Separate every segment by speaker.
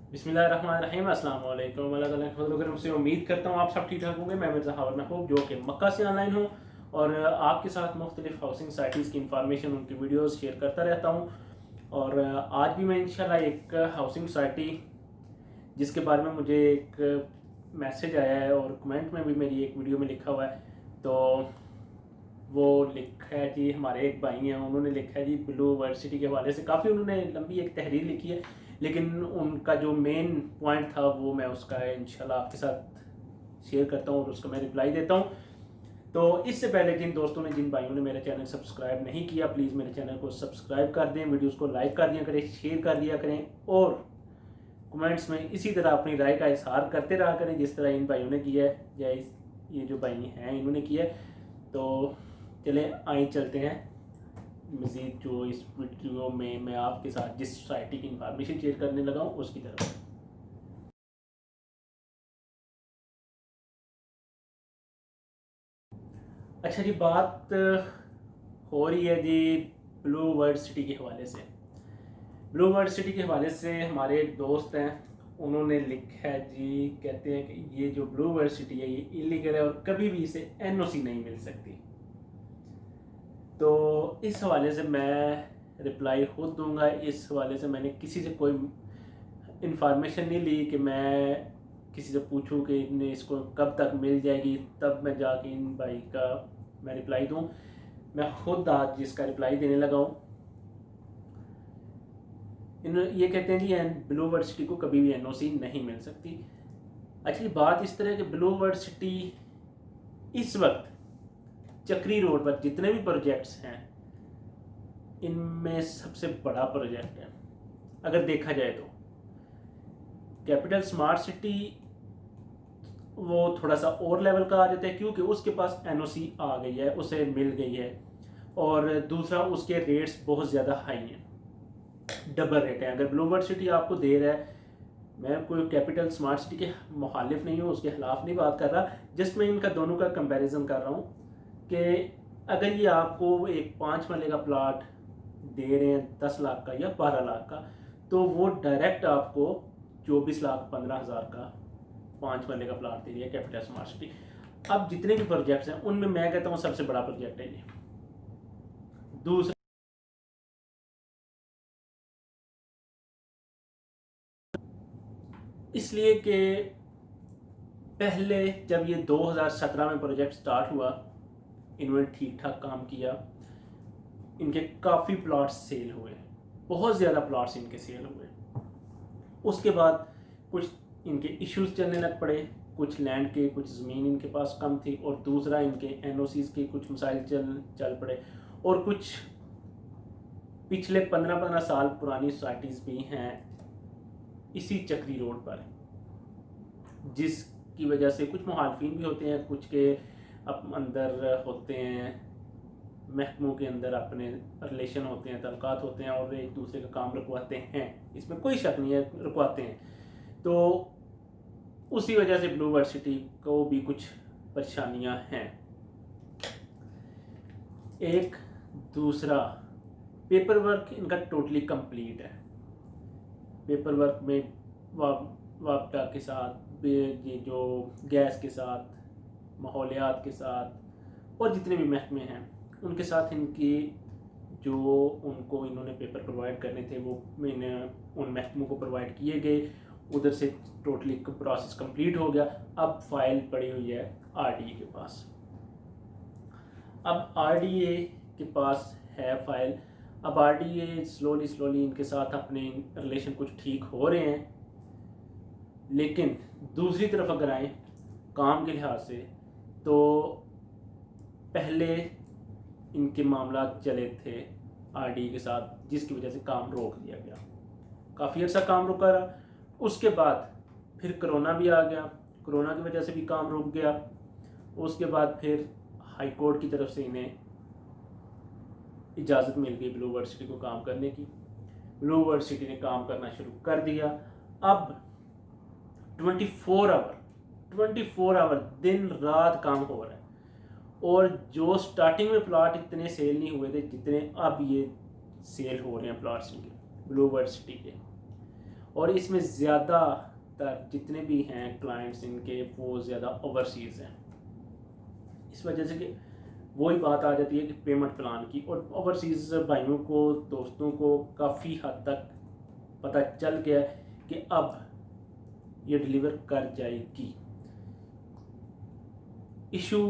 Speaker 1: बिस्मिल्लाहिर्रहमानिर्रहीम अस्सलाम वालेकुम। अल्लाह ताला के फजल व करम से उम्मीद करता हूँ आप सब ठीक ठाक होंगे। मैं मिर्ज़ा हारून महबूब जो कि मक्का से ऑनलाइन हूँ और आपके साथ मुख्तलिफ हाउसिंग साइट्स की इंफॉर्मेशन उनकी वीडियोस शेयर करता रहता हूँ। और आज भी मैं इंशाल्लाह एक हाउसिंग सोसाइटी जिसके बारे में मुझे एक मैसेज आया है और कमेंट में भी मेरी एक वीडियो में लिखा हुआ है, तो वो लिखा है जी, हमारे एक भाई हैं, उन्होंने लिखा है जी ब्लू वर्ल्ड सिटी के हवाले से। काफ़ी उन्होंने लंबी एक तहरीर लिखी है, लेकिन उनका जो मेन पॉइंट था वो मैं उसका इंशाल्लाह आपके साथ शेयर करता हूँ और उसका मैं रिप्लाई देता हूँ। तो इससे पहले जिन दोस्तों ने, जिन भाइयों ने मेरा चैनल सब्सक्राइब नहीं किया, प्लीज़ मेरे चैनल को सब्सक्राइब कर दें, वीडियोस को लाइक कर दिया करें, शेयर कर दिया करें और कमेंट्स में इसी तरह अपनी राय का इजहार करते रहा करें जिस तरह इन भाइयों ने किया है या ये जो भाई हैं इन्होंने किया है। तो चले आए चलते हैं मज़ीद जो इस वीडियो में मैं आपके साथ जिस सोसाइटी की इंफॉर्मेशन शेयर करने लगा हूँ उसकी तरफ। अच्छा जी, बात हो रही है जी ब्लू वर्ल्ड सिटी के हवाले से। ब्लू वर्ल्ड सिटी के हवाले से हमारे एक दोस्त हैं, उन्होंने लिखा है जी, कहते हैं कि ये जो ब्लू वर्ल्ड सिटी है ये इलीगल है और कभी भी इसे एनओसी नहीं मिल सकती। तो इस हवाले से मैं रिप्लाई खुद दूंगा। इस हवाले से मैंने किसी से कोई इन्फॉर्मेशन नहीं ली कि मैं किसी से पूछूं कि इन्हें इसको कब तक मिल जाएगी, तब मैं जाके इन भाई का मैं रिप्लाई दूं। मैं खुद आज इसका रिप्लाई देने लगा हूँ। ये कहते हैं जी ब्लू वर्ल्ड सिटी को कभी भी एनओसी नहीं मिल सकती। एक्चुअली बात इस तरह है कि ब्लू वर्ल्ड सिटी इस वक्त चक्री रोड पर जितने भी प्रोजेक्ट्स हैं इनमें सबसे बड़ा प्रोजेक्ट है अगर देखा जाए तो। कैपिटल स्मार्ट सिटी वो थोड़ा सा और लेवल का आ जाता है क्योंकि उसके पास एनओसी आ गई है, उसे मिल गई है, और दूसरा उसके रेट्स बहुत ज़्यादा हाई हैं, डबल रेट है। अगर ब्लू वर्ल्ड सिटी आपको दे रहा है, मैं कोई कैपिटल स्मार्ट सिटी के मुखालिफ नहीं हूँ, उसके खिलाफ नहीं बात कर रहा, जस्ट मैं इनका दोनों का कंपैरिजन कर रहा हूँ कि अगर ये आपको एक 5 मरले का प्लाट दे रहे हैं 10 लाख का या 12 लाख का, तो वो डायरेक्ट आपको 24,15,000 का 5 मरले का प्लाट दे रही है कैपिटल स्मार्ट सिटी। अब जितने भी प्रोजेक्ट्स हैं उनमें मैं कहता हूँ सबसे बड़ा प्रोजेक्ट है ये। दूसरा, इसलिए कि पहले जब ये 2017 में प्रोजेक्ट स्टार्ट हुआ, इन्होंने ठीक ठाक काम किया, इनके काफ़ी प्लॉट्स सेल हुए, बहुत ज़्यादा प्लॉट्स इनके सेल हुए। उसके बाद कुछ इनके इश्यूज चलने लग पड़े, कुछ लैंड के, कुछ ज़मीन इनके पास कम थी, और दूसरा इनके एनओसीज के कुछ मसाइल चल पड़े, और कुछ पिछले 15-15 साल पुरानी सोसाइटीज़ भी हैं इसी चक्री रोड पर, जिसकी वजह से कुछ मुखालफिन भी होते हैं, कुछ के अंदर होते हैं, महकमों के अंदर अपने रिलेशन होते हैं, तल्लुकात होते हैं और एक दूसरे का काम रुकवाते हैं, इसमें कोई शक नहीं है, रुकवाते हैं। तो उसी वजह से ब्लू वर्ल्ड सिटी को भी कुछ परेशानियां हैं। एक दूसरा, पेपर वर्क इनका टोटली कंप्लीट है। पेपर वर्क में वापटा के साथ, ये जो गैस के साथ, माहौलियात के साथ और जितने भी महकमे हैं उनके साथ इनकी जो उनको इन्होंने पेपर प्रोवाइड करने थे वो मैंने उन महकमों को प्रोवाइड किए गए, उधर से टोटली प्रोसेस कंप्लीट हो गया। अब फाइल पड़ी हुई है आरडीए के पास। अब आरडीए के पास है फाइल। अब आरडीए स्लोली इनके साथ अपने रिलेशन कुछ ठीक हो रहे हैं, लेकिन दूसरी तरफ अगर आए काम के लिहाज से, तो पहले इनके मामला चले थे आरडीए के साथ जिसकी वजह से काम रोक दिया गया, काफ़ी अर्सा काम रुका रहा। उसके बाद फिर कोरोना भी आ गया, कोरोना की वजह से भी काम रुक गया। उसके बाद फिर हाई कोर्ट की तरफ से इन्हें इजाज़त मिल गई ब्लू वर्ल्ड सिटी को काम करने की। ब्लू वर्ल्ड सिटी ने काम करना शुरू कर दिया। अब 24 आवर दिन रात काम हो रहा है, और जो स्टार्टिंग में प्लाट इतने सेल नहीं हुए थे जितने अब ये सेल हो रहे हैं प्लाट्स इनके ब्लू वर्ल्ड सिटी के। और इसमें ज़्यादातर जितने भी हैं क्लाइंट्स इनके वो ज़्यादा ओवरसीज़ हैं। इस वजह से कि वही बात आ जाती है कि पेमेंट प्लान की, और ओवरसीज़ भाइयों को दोस्तों को काफ़ी हद तक पता चल गया कि अब ये डिलीवर कर जाएगी। इशू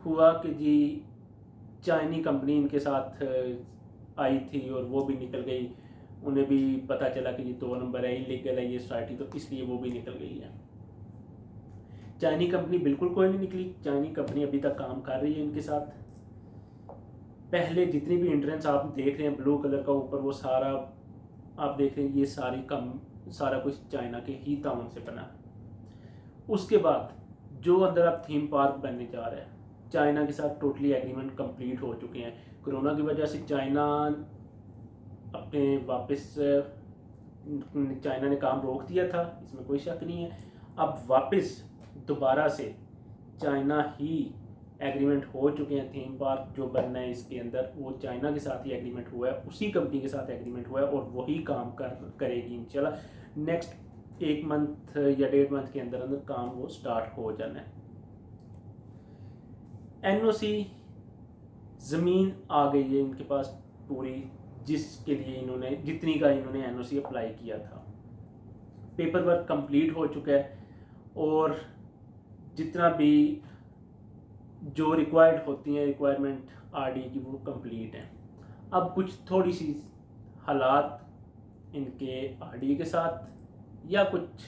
Speaker 1: हुआ कि जी चाइनी कंपनी इनके साथ आई थी और वो भी निकल गई, उन्हें भी पता चला कि ये 2 नंबर है, इलीगल है ये सोसाइटी, तो इसलिए वो भी निकल गई है। चाइनी कंपनी बिल्कुल कोई नहीं निकली, चाइनी कंपनी अभी तक काम कर रही है इनके साथ। पहले जितनी भी एंट्रेंस आप देख रहे हैं ब्लू कलर का ऊपर, वो सारा आप देख रहे हैं, ये सारा कुछ चाइना के ही ताउन से बना है। उसके बाद जो अंदर आप थीम पार्क बनने जा रहे हैं, चाइना के साथ टोटली एग्रीमेंट कंप्लीट हो चुके हैं। कोरोना की वजह से चाइना ने काम रोक दिया था, इसमें कोई शक नहीं है। अब वापस दोबारा से चाइना ही एग्रीमेंट हो चुके हैं। थीम पार्क जो बनना है इसके अंदर वो चाइना के साथ ही एग्रीमेंट हुआ है, उसी कंपनी के साथ एग्रीमेंट हुआ है और वही काम करेगी इंशाल्लाह। नेक्स्ट 1 मंथ या 1.5 मंथ के अंदर अंदर काम वो स्टार्ट हो जाना है। एनओसी ज़मीन आ गई है इनके पास पूरी, जिसके लिए जितनी का इन्होंने एनओसी अप्लाई किया था। पेपर वर्क कंप्लीट हो चुका है और जितना भी जो रिक्वायर्ड होती हैं रिक्वायरमेंट आरडी की वो कंप्लीट है। अब कुछ थोड़ी सी हालात इनके आरडी के साथ या कुछ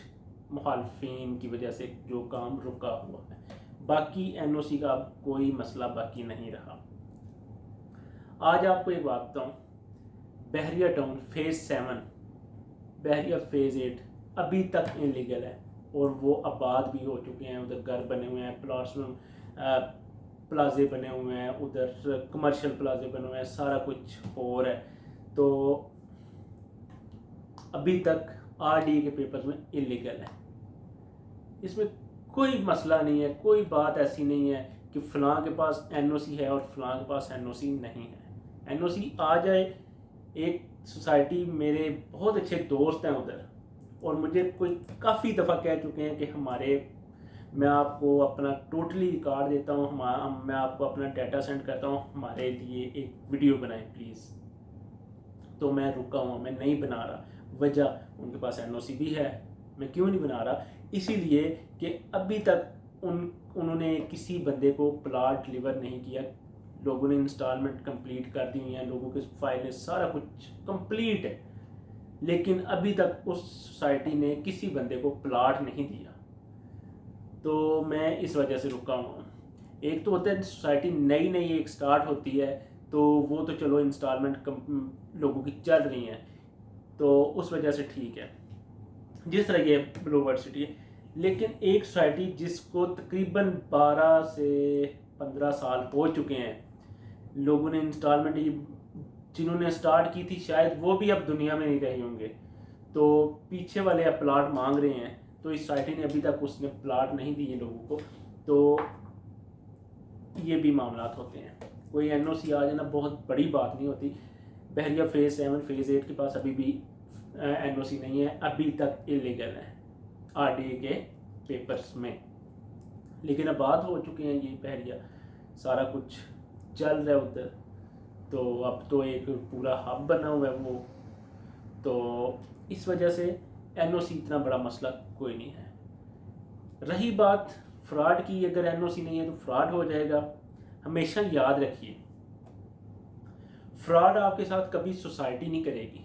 Speaker 1: मुखालफिन की वजह से जो काम रुका हुआ है, बाकी एनओसी का अब कोई मसला बाकी नहीं रहा। आज आपको एक बात बताऊँ, बहरिया टाउन फेज़ 7, बहरिया फेज़ 8 अभी तक इनलीगल है और वो आबाद भी हो चुके हैं। उधर घर बने हुए हैं, प्लाजे बने हुए हैं, उधर कमर्शियल प्लाजे बने हुए हैं, सारा कुछ हो रहा है। तो अभी तक आरडी के पेपर्स में इलीगल है, इसमें कोई मसला नहीं है, कोई बात ऐसी नहीं है कि फ़लाँ के पास एनओसी है और फ़लाँ के पास एनओसी नहीं है। एनओसी आ जाए। एक सोसाइटी मेरे बहुत अच्छे दोस्त हैं उधर, और मुझे कोई काफ़ी दफ़ा कह चुके हैं कि मैं आपको अपना टोटली रिकॉर्ड देता हूँ, मैं आपको अपना डाटा सेंड करता हूँ, हमारे लिए एक वीडियो बनाएं प्लीज़। तो मैं रुका हुआ, मैं नहीं बना रहा। वजह, उनके पास एनओसी भी है। मैं क्यों नहीं बना रहा? इसीलिए कि अभी तक उन्होंने किसी बंदे को प्लाट डिलीवर नहीं किया। लोगों ने इंस्टॉलमेंट कंप्लीट कर दी हुई हैं, लोगों के फाइलें सारा कुछ कंप्लीट है, लेकिन अभी तक उस सोसाइटी ने किसी बंदे को प्लाट नहीं दिया। तो मैं इस वजह से रुका हूँ। एक तो होता है सोसाइटी नई एक स्टार्ट होती है तो वो तो चलो इंस्टॉलमेंट लोगों की चल रही हैं, तो उस वजह से ठीक है, जिस तरह ये ब्लू वर्ल्ड सिटी है। लेकिन एक सोसाइटी जिसको तकरीबन 12 से 15 साल हो चुके हैं, लोगों ने इंस्टॉलमेंट जिन्होंने स्टार्ट की थी शायद वो भी अब दुनिया में नहीं रहे होंगे, तो पीछे वाले अब प्लाट मांग रहे हैं। तो इस सोसाइटी ने अभी तक उसने प्लाट नहीं दिए लोगों को, तो ये भी मामलात होते हैं। कोई एनओसी आ जाना बहुत बड़ी बात नहीं होती। बहरिया फेज़ 7 फेज़ 8 के पास अभी भी एनओसी नहीं है, अभी तक इलीगल है आरडीए के पेपर्स में, लेकिन आबाद हो चुके हैं ये बहरिया, सारा कुछ चल रहा है उधर। तो अब तो एक पूरा हब बना हुआ है वो, तो इस वजह से एनओसी इतना बड़ा मसला कोई नहीं है। रही बात फ्रॉड की, अगर एनओसी नहीं है तो फ्रॉड हो जाएगा। हमेशा याद रखिए, फ्रॉड आपके साथ कभी सोसाइटी नहीं करेगी।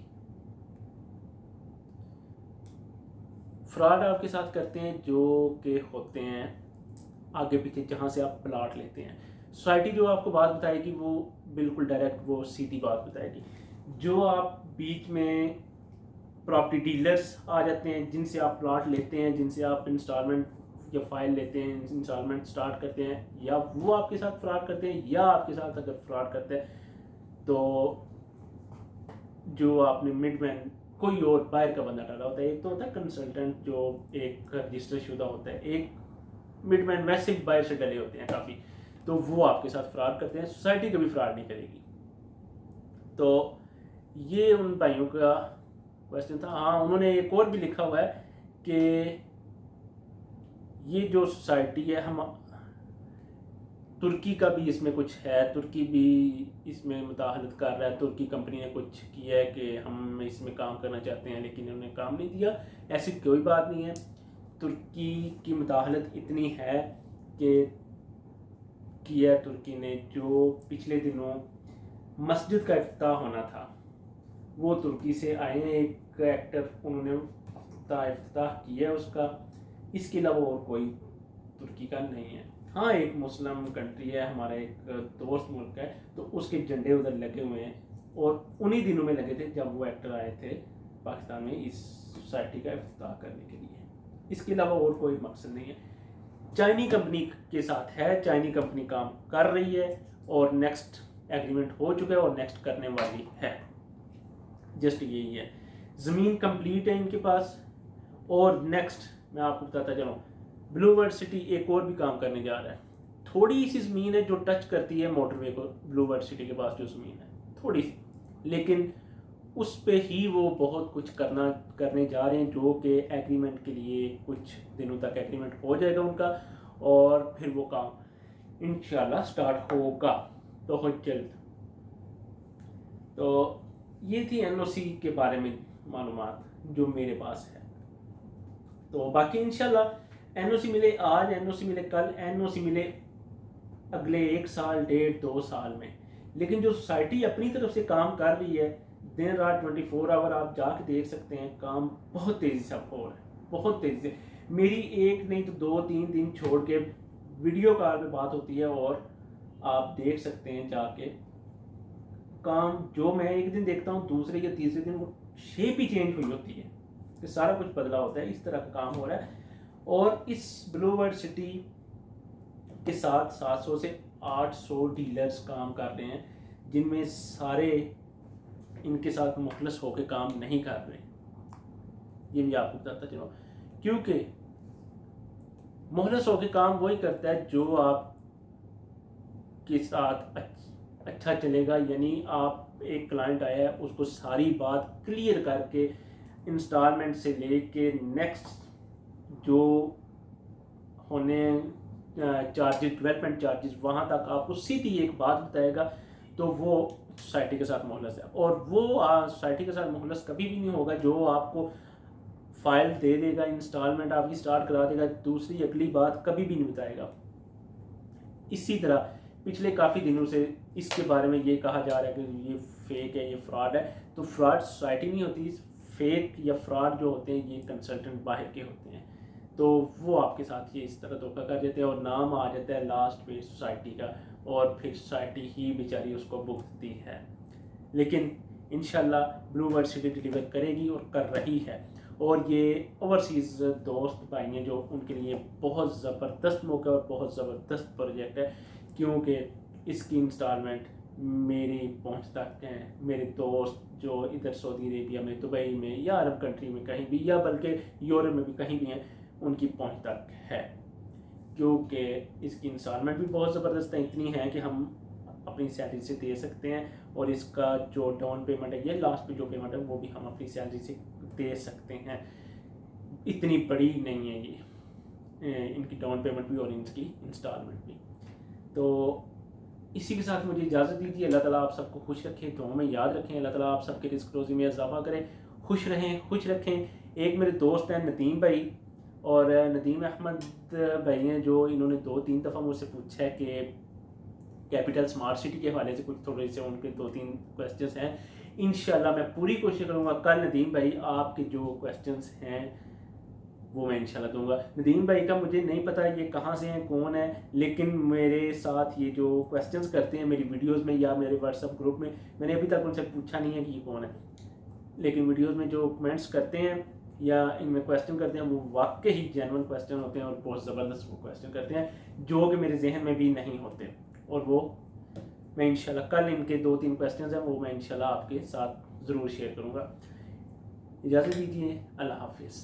Speaker 1: फ्रॉड आपके साथ करते हैं जो कि होते हैं आगे पीछे जहाँ से आप प्लाट लेते हैं। सोसाइटी जो आपको बात बताएगी वो बिल्कुल डायरेक्ट वो सीधी बात बताएगी। जो आप बीच में प्रॉपर्टी डीलर्स आ जाते हैं जिनसे आप प्लाट लेते हैं, जिनसे आप इंस्टॉलमेंट या फाइल लेते हैं, इंस्टॉलमेंट स्टार्ट करते हैं, या वो आपके साथ फ्रॉड करते हैं, या आपके साथ अगर फ्रॉड करते हैं तो जो आपने मिडमैन कोई और बाहर का बंदा डाला होता है। एक तो होता है कंसल्टेंट जो एक रजिस्टर शुदा होता है, एक मिडमैन वैसे भी बाहर से डले होते हैं काफ़ी, तो वो आपके साथ फ्रॉड करते हैं। सोसाइटी कभी फ्रॉड नहीं करेगी। तो ये उन भाइयों का क्वेश्चन था। हाँ, उन्होंने एक और भी लिखा हुआ है कि ये जो सोसाइटी है, हम तुर्की का भी इसमें कुछ है, तुर्की भी इसमें मुदाखलत कर रहा है। तुर्की कंपनी ने कुछ किया है कि हम इसमें काम करना चाहते हैं, लेकिन उन्होंने काम नहीं दिया। ऐसी कोई बात नहीं है। तुर्की की मुदाखलत इतनी है कि किया तुर्की ने, जो पिछले दिनों मस्जिद का इफ्तिताह होना था, वो तुर्की से आए हैं एक एक्टर, उन्होंने इफ्तिताह किया है उसका। इसके अलावा और कोई तुर्की का नहीं है। हाँ, एक मुस्लिम कंट्री है, हमारा एक दोस्त मुल्क है, तो उसके झंडे उधर लगे हुए हैं, और उन्हीं दिनों में लगे थे जब वो एक्टर आए थे पाकिस्तान में इस सोसाइटी का इफ्तिताह करने के लिए। इसके अलावा और कोई मकसद नहीं है। चाइनी कंपनी के साथ है, चाइनी कंपनी काम कर रही है, और नेक्स्ट एग्रीमेंट हो चुका है और नेक्स्ट करने वाली है। जस्ट यही है। ज़मीन कंप्लीट है इनके पास, और नेक्स्ट मैं आपको बताता चलूँ, ब्लू वर्ल्ड सिटी एक और भी काम करने जा रहा है। थोड़ी सी ज़मीन है जो टच करती है मोटरवे को, ब्लू वर्ल्ड सिटी के पास जो ज़मीन है थोड़ी सी, लेकिन उस पे ही वो बहुत कुछ करने जा रहे हैं, जो कि एग्रीमेंट के लिए कुछ दिनों तक एग्रीमेंट हो जाएगा उनका, और फिर वो काम इंशाल्लाह स्टार्ट होगा बहुत जल्द। तो ये थी एनओसी के बारे में मालूमात जो मेरे पास है। तो बाकी इंशाल्लाह एनओसी मिले आज, एनओसी मिले कल, एनओसी मिले अगले 1 साल, 1.5-2 साल में। लेकिन जो सोसाइटी अपनी तरफ से काम कर रही है, दिन रात 24 आवर आप जाके देख सकते हैं, काम बहुत तेज़ी से हो रहा है, बहुत तेज़ी से। मेरी एक नहीं तो 2-3 दिन छोड़ के वीडियो कॉल पे बात होती है, और आप देख सकते हैं जाके काम जो मैं एक दिन देखता हूँ, दूसरे या तीसरे दिन वो शेप ही चेंज हुई होती है, कि सारा कुछ बदला होता है। इस तरह का काम हो रहा है। और इस ब्लू वर्ल्ड सिटी के साथ 700 से 800 डीलर्स काम कर रहे हैं, जिनमें सारे इनके साथ मुखलस होकर काम नहीं कर रहे। ये भी आपको बताता चलो, क्योंकि मुखलस होकर काम वही करता है जो आप के साथ अच्छा चलेगा। यानी आप एक क्लाइंट आया है, उसको सारी बात क्लियर करके इंस्टॉलमेंट से लेके नेक्स्ट जो होने चार्जेस, डेवलपमेंट चार्जेस, वहाँ तक आपको सीधी एक बात बताएगा, तो वो सोसाइटी के साथ मुखलस है। और वो सोसाइटी के साथ मुखलस कभी भी नहीं होगा जो आपको फाइल दे देगा, इंस्टॉलमेंट आपकी स्टार्ट करा देगा, दूसरी अगली बात कभी भी नहीं बताएगा। इसी तरह पिछले काफ़ी दिनों से इसके बारे में ये कहा जा रहा है कि ये फेक है, ये फ्रॉड है। तो फ्रॉड सोसाइटी नहीं होती, फेक या फ्रॉड जो होते हैं ये कंसल्टेंट बाहर के होते हैं। तो वो आपके साथ ये इस तरह धोखा कर देते हैं, और नाम आ जाता है लास्ट पे सोसाइटी का, और फिर सोसाइटी ही बेचारी उसको भुगतती है। लेकिन इंशाल्लाह ब्लू वर्ल्ड सिटी डिलीवर करेगी और कर रही है। और ये ओवरसीज़ दोस्त भाई हैं जो, उनके लिए बहुत ज़बरदस्त मौका और बहुत ज़बरदस्त प्रोजेक्ट है, क्योंकि इसकी इंस्टॉलमेंट मेरी पहुंच तक है। मेरे दोस्त जो इधर सऊदी अरेबिया में, दुबई में, या अरब कंट्री में कहीं भी, या बल्कि यूरोप में भी कहीं भी हैं, उनकी पहुंच तक है, क्योंकि इसकी इंस्टॉलमेंट भी बहुत ज़बरदस्त है। इतनी है कि हम अपनी सैलरी से दे सकते हैं, और इसका जो डाउन पेमेंट है, ये लास्ट पे जो पेमेंट है, वो भी हम अपनी सैलरी से दे सकते हैं। इतनी बड़ी नहीं है ये, इनकी डाउन पेमेंट भी और इनकी इंस्टॉलमेंट भी। तो इसी के साथ मुझे इजाज़त दीजिए। अल्लाह ताला आप सबको खुश रखें, दुआ में याद रखें। अल्लाह ताला आप सबके रिस्क रोज़ी में इजाफा करें, खुश रहें, खुश रखें। एक मेरे दोस्त हैं नदीम भाई, और नदीम अहमद भाई हैं, जो इन्होंने 2-3 दफ़ा मुझसे पूछा है कि कैपिटल स्मार्ट सिटी के हवाले से कुछ थोड़े से उनके 2-3 क्वेश्चंस हैं। इंशाल्लाह मैं पूरी कोशिश करूँगा कल नदीम भाई आपके जो क्वेश्चंस हैं वो मैं इंशाल्लाह दूंगा। नदीम भाई का मुझे नहीं पता ये कहाँ से हैं, कौन है, लेकिन मेरे साथ ये जो क्वेश्चंस करते हैं मेरी वीडियोस में या मेरे व्हाट्सएप ग्रुप में, मैंने अभी तक उनसे पूछा नहीं है कि ये कौन है, लेकिन वीडियोस में जो कमेंट्स करते हैं या इनमें क्वेश्चन करते हैं, वो वाकई ही जेन्युइन क्वेश्चन होते हैं, और बहुत ज़बरदस्त वो क्वेश्चन करते हैं जो कि मेरे जहन में भी नहीं होते। और वो मैं इंशाल्लाह कल इनके 2-3 क्वेश्चन हैं वो मैं इंशाल्लाह आपके साथ ज़रूर शेयर करूँगा। इजाज़त दीजिए, अल्लाह हाफिज़।